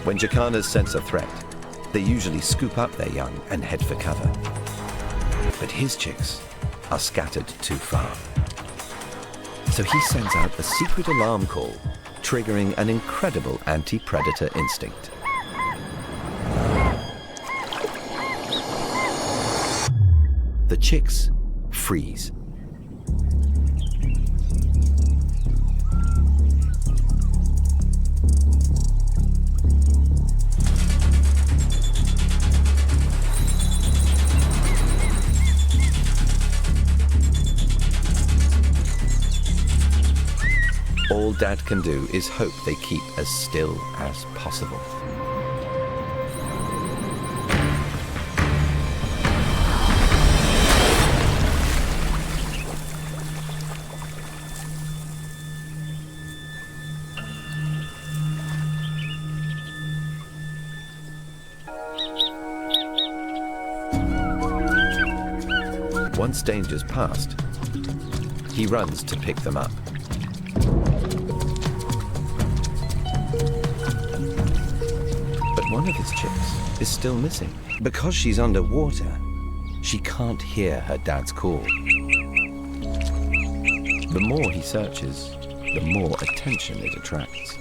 When jacanas sense a threat, they usually scoop up their young and head for cover. But his chicks are scattered too far. So he sends out a secret alarm call, triggering an incredible anti-predator instinct. The chicks freeze. All Dad can do is hope they keep as still as possible. Once danger's past, he runs to pick them up. But one of his chicks is still missing. Because she's underwater, she can't hear her dad's call. The more he searches, the more attention it attracts.